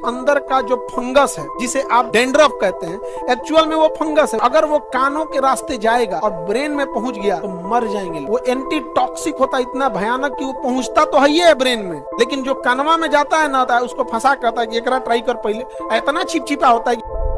अंदर का जो फंगस है जिसे आप डेंड्रफ कहते हैं, एक्चुअल में वो फंगस है। अगर वो कानों के रास्ते जाएगा और ब्रेन में पहुंच गया तो मर जाएंगे। वो एंटी टॉक्सिक होता है, इतना भयानक कि वो पहुंचता तो है ही है ब्रेन में, लेकिन जो कानवा में जाता है ना, उसको फंसा कहता है कि एकरा ट्राई कर पहले। इतना चिपचिपा होता है।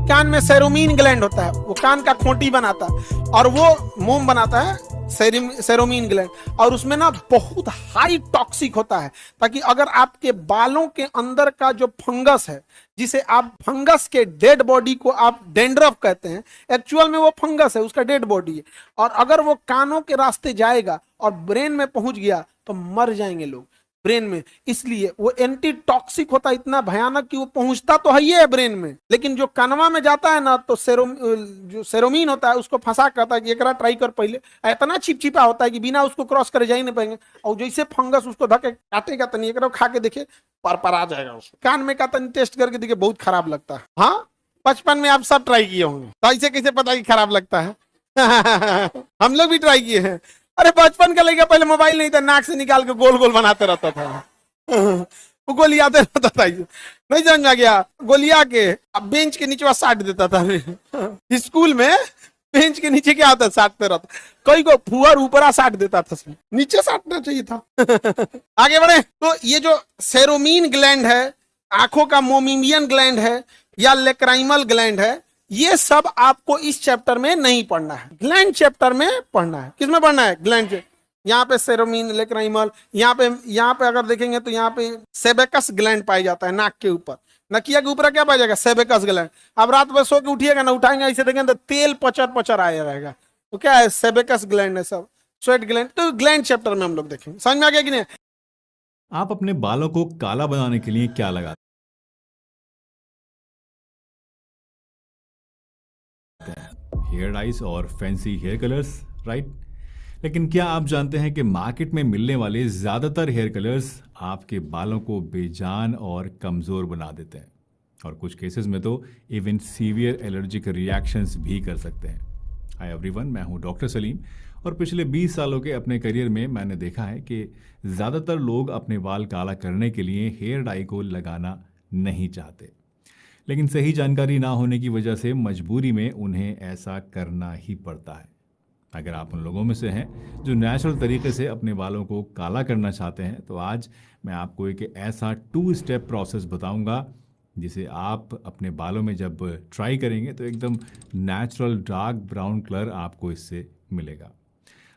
कान में सेरोमीन ग्लैंड होता है, वो कान का खोटी बनाता है और वो मोम बनाता है सेरोमीन ग्लैंड, और उसमें ना बहुत हाई टॉक्सिक होता है। ताकि अगर आपके बालों के अंदर का जो फंगस है, जिसे आप फंगस के डेड बॉडी को आप डेंड्रफ कहते हैं, एक्चुअल में वो फंगस है, उसका डेड बॉडी है, और अगर वो कानों के रास्ते जाएगा और ब्रेन में पहुंच गया तो मर जाएंगे लोग ब्रेन में। इसलिए वो एंटी टॉक्सिक होता है, इतना भयानक कि वो पहुंचता तो है ही है ब्रेन में, लेकिन जो कानवा में जाता है ना, तो जो सेरोमीन होता है उसको फंसा कहता है कि एकरा ट्राई कर पहले। इतना चिपचिपा होता है कि बिना उसको क्रॉस करे जा ही नहीं पाएंगे। और जैसे फंगस उसको धके काटेगा तो नहीं, एकरा खा के देखे पर आ जाएगा उसको। कान में का तनी टेस्ट करके देखिए, बहुत खराब लगता है। हाँ, बचपन में आप सब ट्राई किए होंगे, तो ऐसे कैसे पता कि खराब लगता है? हम लोग भी ट्राई किए हैं। अरे बचपन का लड़का पहले मोबाइल नहीं था, नाक से निकाल के गोल गोल बनाते रहता था। वो गोलियाते रहता था, नहीं समझ में आ गया? गोलिया के अब बेंच के नीचे साट देता था। स्कूल में बेंच के नीचे क्या होता, साटते रहता। कई को फुअर ऊपरा साट देता था, नीचे साटना चाहिए था। आगे बढ़े तो ये जो सेरोमीन ग्लैंड है, आंखों का मोमिमियन ग्लैंड है या लेक्राइमल ग्लैंड है, ये सब आपको इस चैप्टर में नहीं पढ़ना है, ग्लैंड चैप्टर में पढ़ना है। किसमें पढ़ना है? ग्लैंड। यहाँ पे सेरोमीन, लेक्राइमल, यहाँ पे अगर देखेंगे तो यहाँ पे सेबेकस ग्लैंड पाया जाता है नाक के ऊपर। नकिया के ऊपर क्या पाया जाएगा? सेबेकस ग्लैंड। अब रात में सो के उठिएगा ना, उठाएंगे ऐसे देखेंगे तो तेल पचर पचर आया रहेगा, तो क्या है? सेबेकस ग्लैंड है सब, स्वेट ग्लैंड। तो ग्लैंड चैप्टर में हम लोग देखेंगे। समझ में आ गया कि नहीं? आप अपने बालों को काला बनाने के लिए क्या लगाते हैं? हेयर डाइज और फैंसी हेयर कलर्स, राइट? लेकिन क्या आप जानते हैं कि मार्केट में मिलने वाले ज़्यादातर हेयर कलर्स आपके बालों को बेजान और कमज़ोर बना देते हैं, और कुछ केसेस में तो इवन सीवियर एलर्जिक रिएक्शंस भी कर सकते हैं। हाय एवरीवन, मैं हूं डॉक्टर सलीम, और पिछले 20 सालों के अपने करियर में मैंने देखा है कि ज़्यादातर लोग अपने बाल काला करने के लिए हेयर डाई को लगाना नहीं चाहते, लेकिन सही जानकारी ना होने की वजह से मजबूरी में उन्हें ऐसा करना ही पड़ता है। अगर आप उन लोगों में से हैं जो नेचुरल तरीके से अपने बालों को काला करना चाहते हैं, तो आज मैं आपको एक ऐसा 2 स्टेप प्रोसेस बताऊंगा जिसे आप अपने बालों में जब ट्राई करेंगे तो एकदम नेचुरल डार्क ब्राउन कलर आपको इससे मिलेगा।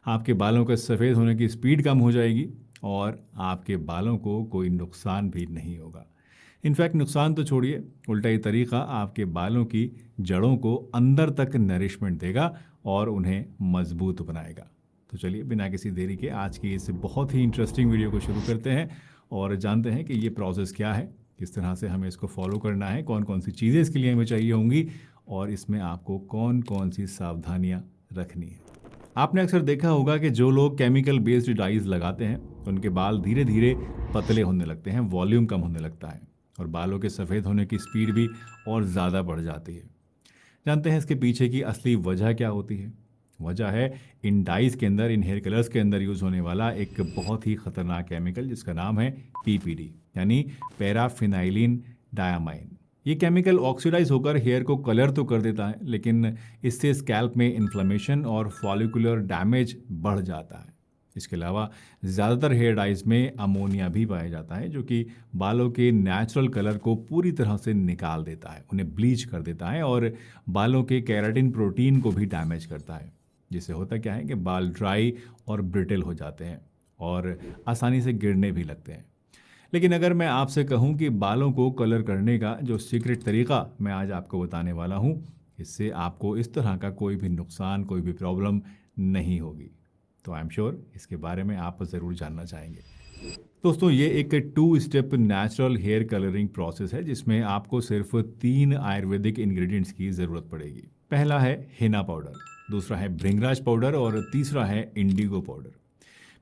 आपके बालों का सफ़ेद होने की स्पीड कम हो जाएगी और आपके बालों को कोई नुकसान भी नहीं होगा। इनफैक्ट नुकसान तो छोड़िए, उल्टा ये तरीका आपके बालों की जड़ों को अंदर तक नरिशमेंट देगा और उन्हें मजबूत बनाएगा। तो चलिए बिना किसी देरी के आज की इस बहुत ही इंटरेस्टिंग वीडियो को शुरू करते हैं और जानते हैं कि ये प्रोसेस क्या है, किस तरह से हमें इसको फॉलो करना है, कौन कौन सी चीज़ें इसके लिए हमें चाहिए होंगी और इसमें आपको कौन कौन सी सावधानियाँ रखनी है। आपने अक्सर देखा होगा कि जो लोग केमिकल बेस्ड डाइज लगाते हैं उनके बाल धीरे धीरे पतले होने लगते हैं, वॉल्यूम कम होने लगता है और बालों के सफ़ेद होने की स्पीड भी और ज़्यादा बढ़ जाती है। जानते हैं इसके पीछे की असली वजह क्या होती है? वजह है इन डाइज के अंदर, इन हेयर कलर्स के अंदर यूज़ होने वाला एक बहुत ही ख़तरनाक केमिकल जिसका नाम है PPD, यानी पैराफिनाइलिन डायामाइन। ये केमिकल ऑक्सीडाइज होकर हेयर को कलर तो कर देता है, लेकिन इससे स्कैल्प में इन्फ्लेमेशन और फॉलिकुलर डैमेज बढ़ जाता है। इसके अलावा ज़्यादातर हेयर डाइज में अमोनिया भी पाया जाता है, जो कि बालों के नेचुरल कलर को पूरी तरह से निकाल देता है, उन्हें ब्लीच कर देता है और बालों के केराटिन प्रोटीन को भी डैमेज करता है। जिससे होता क्या है कि बाल ड्राई और ब्रिटल हो जाते हैं और आसानी से गिरने भी लगते हैं। लेकिन अगर मैं आपसे कहूं कि बालों को कलर करने का जो सीक्रेट तरीका मैं आज आपको बताने वाला हूं, इससे आपको इस तरह का कोई भी नुकसान, कोई भी प्रॉब्लम नहीं होगी, तो आई एम श्योर इसके बारे में आप ज़रूर जानना चाहेंगे। दोस्तों, ये एक 2 step natural hair colouring process है जिसमें आपको सिर्फ 3 आयुर्वेदिक इंग्रेडिएंट्स की ज़रूरत पड़ेगी। पहला है हेना पाउडर, दूसरा है भृंगराज पाउडर और तीसरा है इंडिगो पाउडर।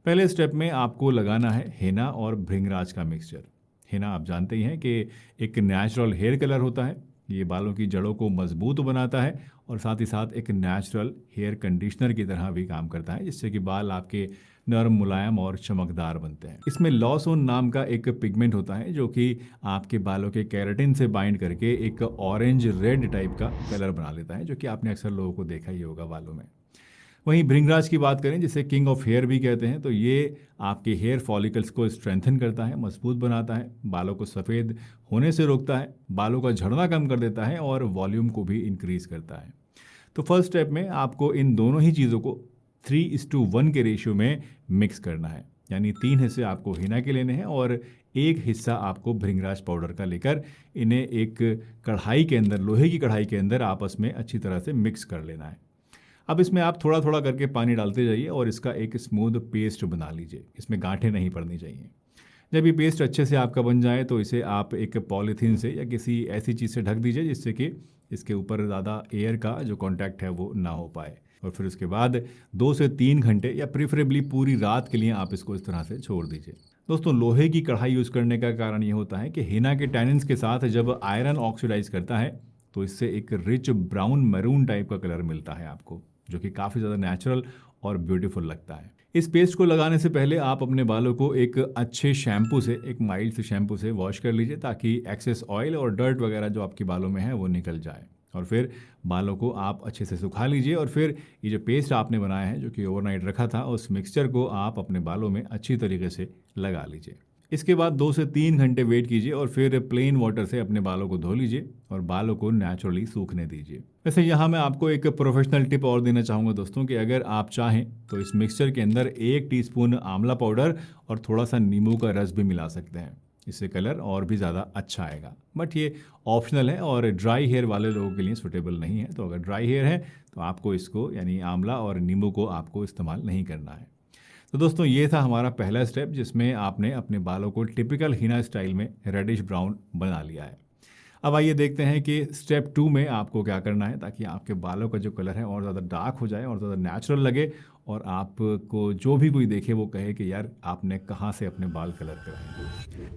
पहले स्टेप में आपको लगाना है हेना और भृंगराज का मिक्सचर। हेना आप जानते ही हैं कि एक नेचुरल हेयर कलर होता है, ये बालों की जड़ों को मजबूत बनाता है और साथ ही साथ एक नेचुरल हेयर कंडीशनर की तरह भी काम करता है, जिससे कि बाल आपके नरम, मुलायम और चमकदार बनते हैं। इसमें लॉसोन नाम का एक पिगमेंट होता है जो कि आपके बालों के केराटिन से बाइंड करके एक ऑरेंज रेड टाइप का कलर बना लेता है, जो कि आपने अक्सर लोगों को देखा ही होगा बालों में। वहीं भृंगराज की बात करें, जिसे किंग ऑफ हेयर भी कहते हैं, तो ये आपके हेयर फॉलिकल्स को स्ट्रेंथन करता है, मजबूत बनाता है, बालों को सफ़ेद होने से रोकता है, बालों का झड़ना कम कर देता है और वॉल्यूम को भी इंक्रीज करता है। तो फर्स्ट स्टेप में आपको इन दोनों ही चीज़ों को 3:1 के रेशियो में मिक्स करना है, यानी 3 हिस्से आपको हिना के लेने हैं और 1 हिस्सा आपको भृंगराज पाउडर का लेकर इन्हें एक कढ़ाई के अंदर, लोहे की कढ़ाई के अंदर आपस में अच्छी तरह से मिक्स कर लेना है। अब इसमें आप थोड़ा थोड़ा करके पानी डालते जाइए और इसका एक स्मूथ पेस्ट बना लीजिए। इसमें गांठें नहीं पड़नी चाहिए। जब ये पेस्ट अच्छे से आपका बन जाए तो इसे आप एक पॉलीथीन से या किसी ऐसी चीज़ से ढक दीजिए जिससे कि इसके ऊपर ज़्यादा एयर का जो कांटेक्ट है वो ना हो पाए। और फिर उसके बाद 2 से 3 घंटे या प्रीफरेबली पूरी रात के लिए आप इसको इस तरह से छोड़ दीजिए। दोस्तों, लोहे की कढ़ाई यूज़ करने का कारण ये होता है कि हिना के टैनिन्स के साथ जब आयरन ऑक्सीडाइज करता है तो इससे एक रिच ब्राउन मैरून टाइप का कलर मिलता है आपको, जो कि काफ़ी ज़्यादा नेचुरल और ब्यूटीफुल लगता है। इस पेस्ट को लगाने से पहले आप अपने बालों को एक अच्छे शैम्पू से, एक माइल्ड से शैम्पू से वॉश कर लीजिए ताकि एक्सेस ऑयल और डर्ट वगैरह जो आपके बालों में है वो निकल जाए। और फिर बालों को आप अच्छे से सुखा लीजिए और फिर ये जो पेस्ट आपने बनाया है, जो कि ओवरनाइट रखा था, उस मिक्सचर को आप अपने बालों में अच्छी तरीके से लगा लीजिए। इसके बाद 2 से 3 घंटे वेट कीजिए और फिर प्लेन वाटर से अपने बालों को धो लीजिए और बालों को नेचुरली सूखने दीजिए। वैसे यहाँ मैं आपको एक प्रोफेशनल टिप और देना चाहूँगा दोस्तों, कि अगर आप चाहें तो इस मिक्सचर के अंदर 1 टीस्पून आंवला पाउडर और थोड़ा सा नींबू का रस भी मिला सकते हैं। इससे कलर और भी ज़्यादा अच्छा आएगा, बट ये ऑप्शनल है और ड्राई हेयर वाले लोगों के लिए सूटेबल नहीं है। तो अगर ड्राई हेयर है तो आपको इसको, यानी आंवला और नींबू को आपको इस्तेमाल नहीं करना है। तो दोस्तों, ये था हमारा पहला स्टेप जिसमें आपने अपने बालों को टिपिकल हिना स्टाइल में रेडिश ब्राउन बना लिया है। अब आइए देखते हैं कि स्टेप 2 में आपको क्या करना है ताकि आपके बालों का जो कलर है और ज़्यादा डार्क हो जाए और ज़्यादा नेचुरल लगे और आपको जो भी कोई देखे वो कहे कि यार आपने कहाँ से अपने बाल कलर कराए।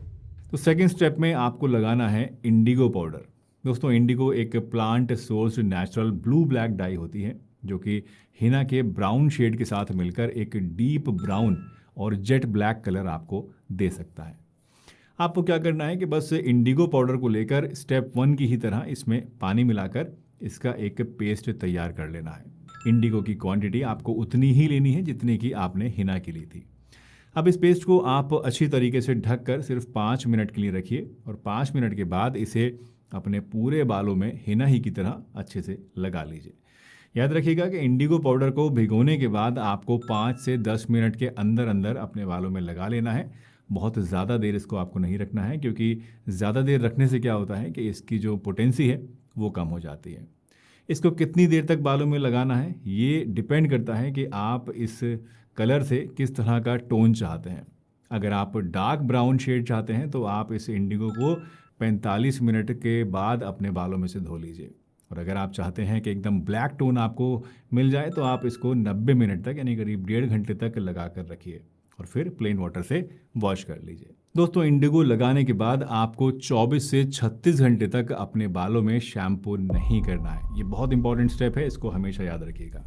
तो सेकेंड स्टेप में आपको लगाना है इंडिगो पाउडर। दोस्तों, इंडिगो एक plant sourced natural blue black dye होती है जो कि हिना के ब्राउन शेड के साथ मिलकर एक डीप ब्राउन और जेट ब्लैक कलर आपको दे सकता है। आपको क्या करना है कि बस इंडिगो पाउडर को लेकर स्टेप 1 की ही तरह इसमें पानी मिलाकर इसका एक पेस्ट तैयार कर लेना है। इंडिगो की क्वांटिटी आपको उतनी ही लेनी है जितनी की आपने हिना की ली थी। अब इस पेस्ट को आप अच्छी तरीके से ढककर सिर्फ 5 मिनट के लिए रखिए और 5 मिनट के बाद इसे अपने पूरे बालों में हिना ही की तरह अच्छे से लगा लीजिए। याद रखिएगा कि इंडिगो पाउडर को भिगोने के बाद आपको 5 से 10 मिनट के अंदर अंदर अपने बालों में लगा लेना है। बहुत ज़्यादा देर इसको आपको नहीं रखना है, क्योंकि ज़्यादा देर रखने से क्या होता है कि इसकी जो पोटेंसी है वो कम हो जाती है। इसको कितनी देर तक बालों में लगाना है ये डिपेंड करता है कि आप इस कलर से किस तरह का टोन चाहते हैं। अगर आप डार्क ब्राउन शेड चाहते हैं तो आप इस इंडिगो को 45 मिनट के बाद अपने बालों में से धो लीजिए, और अगर आप चाहते हैं कि एकदम ब्लैक टोन आपको मिल जाए तो आप इसको 90 मिनट तक, यानी करीब 1.5 घंटे तक लगा कर रखिए और फिर प्लेन वाटर से वॉश कर लीजिए। दोस्तों, इंडिगो लगाने के बाद आपको 24 से 36 घंटे तक अपने बालों में शैम्पू नहीं करना है। ये बहुत इंपॉर्टेंट स्टेप है, इसको हमेशा याद रखिएगा।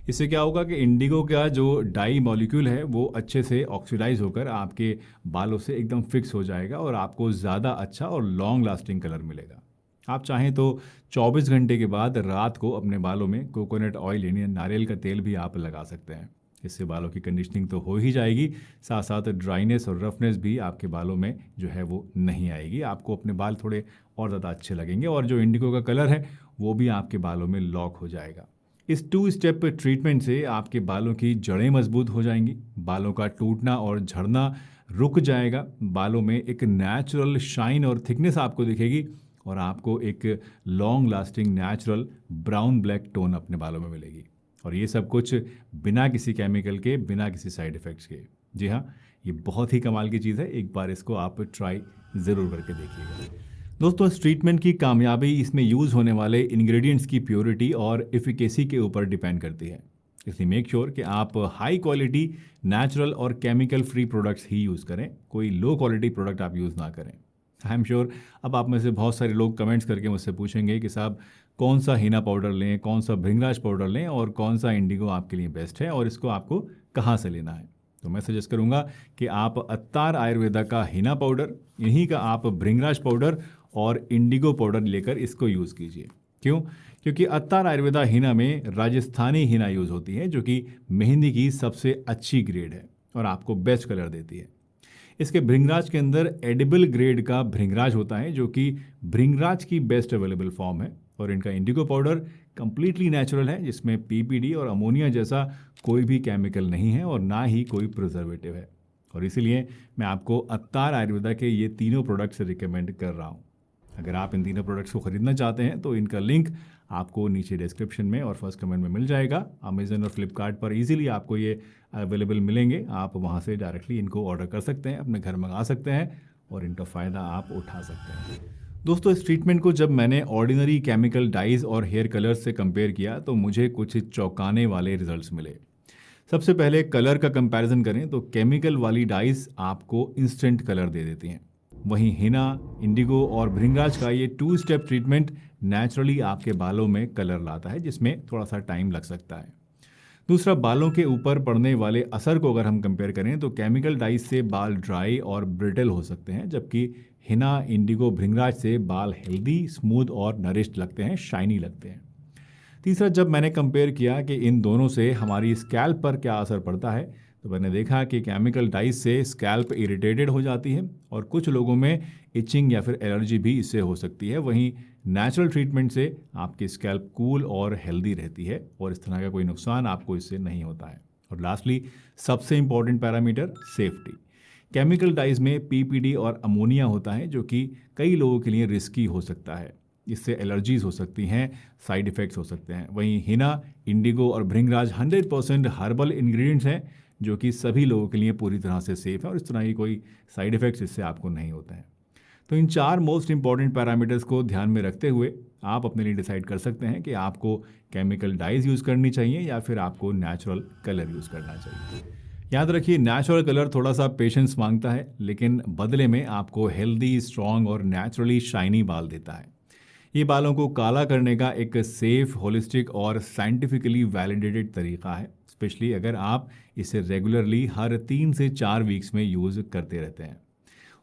इससे क्या होगा कि इंडिगो का जो डाई मॉलिक्यूल है वो अच्छे से ऑक्सीडाइज होकर आपके बालों से एकदम फिक्स हो जाएगा और आपको ज़्यादा अच्छा और लॉन्ग लास्टिंग कलर मिलेगा। आप चाहें तो 24 घंटे के बाद रात को अपने बालों में कोकोनट ऑयल यानी नारियल का तेल भी आप लगा सकते हैं। इससे बालों की कंडीशनिंग तो हो ही जाएगी, साथ साथ ड्राइनेस और रफनेस भी आपके बालों में जो है वो नहीं आएगी। आपको अपने बाल थोड़े और ज़्यादा अच्छे लगेंगे और जो इंडिगो का कलर है वो भी आपके बालों में लॉक हो जाएगा। इस 2 स्टेप ट्रीटमेंट से आपके बालों की जड़ें मजबूत हो जाएंगी, बालों का टूटना और झड़ना रुक जाएगा, बालों में एक नेचुरल शाइन और थिकनेस आपको दिखेगी और आपको एक long lasting natural brown black tone अपने बालों में मिलेगी। और ये सब कुछ बिना किसी केमिकल के, बिना किसी साइड इफ़ेक्ट्स के। जी हाँ, ये बहुत ही कमाल की चीज़ है, एक बार इसको आप ट्राई ज़रूर करके देखिएगा। दोस्तों, इस ट्रीटमेंट की कामयाबी इसमें यूज़ होने वाले इंग्रेडिएंट्स की प्योरिटी और एफिकेसी के ऊपर डिपेंड करती है। इसलिए मेक श्योर कि आप हाई क्वालिटी नेचुरल और केमिकल फ्री प्रोडक्ट्स ही यूज़ करें, कोई लो क्वालिटी प्रोडक्ट आप यूज़ ना करें। आई एम श्योर अब आप में से बहुत सारे लोग कमेंट्स करके मुझसे पूछेंगे कि साहब कौन सा हिना पाउडर लें, कौन सा भृंगराज पाउडर लें और कौन सा इंडिगो आपके लिए बेस्ट है और इसको आपको कहाँ से लेना है। तो मैं सजेस्ट करूंगा कि आप अत्तार आयुर्वेदा का हिना पाउडर, इन्हीं का आप भृंगराज पाउडर और इंडिगो पाउडर लेकर इसको यूज़ कीजिए। क्यों? क्योंकि अत्तार आयुर्वेदा हिना में राजस्थानी हिना यूज़ होती है, जो कि मेहंदी की सबसे अच्छी ग्रेड है और आपको बेस्ट कलर देती है। इसके भृंगराज के अंदर एडिबल ग्रेड का भृंगराज होता है, जो कि भृंगराज की बेस्ट अवेलेबल फॉर्म है। और इनका इंडिगो पाउडर कंप्लीटली नेचुरल है, जिसमें पीपीडी और अमोनिया जैसा कोई भी केमिकल नहीं है और ना ही कोई प्रिजर्वेटिव है। और इसीलिए मैं आपको अत्तार आयुर्वेदा के ये तीनों प्रोडक्ट्स रिकमेंड कर रहा हूँ। अगर आप इन तीनों प्रोडक्ट्स को खरीदना चाहते हैं तो इनका लिंक आपको नीचे डिस्क्रिप्शन में और फर्स्ट कमेंट में मिल जाएगा। अमेजन और फ्लिपकार्ट पर इजीली आपको ये अवेलेबल मिलेंगे। आप वहाँ से डायरेक्टली इनको ऑर्डर कर सकते हैं, अपने घर मंगा सकते हैं और इनका फ़ायदा आप उठा सकते हैं। दोस्तों, इस ट्रीटमेंट को जब मैंने ऑर्डिनरी केमिकल डाइज और हेयर कलर्स से कंपेयर किया तो मुझे कुछ चौंकाने वाले रिजल्ट्स मिले। सबसे पहले कलर का कंपैरिजन करें तो केमिकल वाली डाइज आपको इंस्टेंट कलर दे देती हैं, वहीं हिना, इंडिगो और भृंगराज का ये 2 स्टेप ट्रीटमेंट नेचुरली आपके बालों में कलर लाता है, जिसमें थोड़ा सा टाइम लग सकता है। दूसरा, बालों के ऊपर पड़ने वाले असर को अगर हम कंपेयर करें तो केमिकल डाइज से बाल ड्राई और ब्रिटल हो सकते हैं, जबकि हिना, इंडिगो, भृंगराज से बाल हेल्दी, स्मूथ और नरिश्ड लगते हैं, शाइनी लगते हैं। तीसरा, जब मैंने कंपेयर किया कि इन दोनों से हमारी स्कैल्प पर क्या असर पड़ता है तो मैंने देखा कि केमिकल डाइज से स्कैल्प इरिटेटेड हो जाती है और कुछ लोगों में इचिंग या फिर एलर्जी भी इससे हो सकती है। वहीं नेचुरल ट्रीटमेंट से आपकी स्कैल्प कूल और हेल्दी रहती है और इस तरह का कोई नुकसान आपको इससे नहीं होता है। और लास्टली, सबसे important parameter, safety. Chemical dyes में पीपीडी और अमोनिया होता है, जो कि कई लोगों के लिए रिस्की हो सकता है। इससे एलर्जीज हो सकती हैं, साइड इफ़ेक्ट्स हो सकते हैं। वहीं हिना, इंडिगो और भृंगराज 100% हर्बल इंग्रेडिएंट्स हैं, जो कि सभी लोगों के लिए पूरी तरह से सेफ है और इस तरह की कोई साइड इफ़ेक्ट्स इससे आपको नहीं होते हैं। तो इन 4 मोस्ट इंपॉर्टेंट पैरामीटर्स को ध्यान में रखते हुए आप अपने लिए डिसाइड कर सकते हैं कि आपको केमिकल डाइज यूज़ करनी चाहिए या फिर आपको नेचुरल कलर यूज़ करना चाहिए। याद रखिए, नेचुरल कलर थोड़ा सा पेशेंस मांगता है, लेकिन बदले में आपको हेल्दी, स्ट्रॉन्ग और नेचुरली शाइनी बाल देता है। ये बालों को काला करने का एक सेफ, होलिस्टिक और साइंटिफिकली वैलिडेटेड तरीका है, स्पेशली अगर आप इसे रेगुलरली हर 3 से 4 वीक्स में यूज़ करते रहते हैं।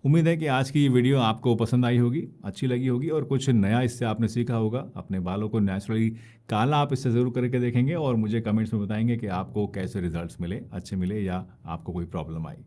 उम्मीद है कि आज की ये वीडियो आपको पसंद आई होगी, अच्छी लगी होगी और कुछ नया इससे आपने सीखा होगा। अपने बालों को नेचुरली काला आप इससे ज़रूर करके देखेंगे और मुझे कमेंट्स में बताएंगे कि आपको कैसे रिजल्ट्स मिले, अच्छे मिले या आपको कोई प्रॉब्लम आई।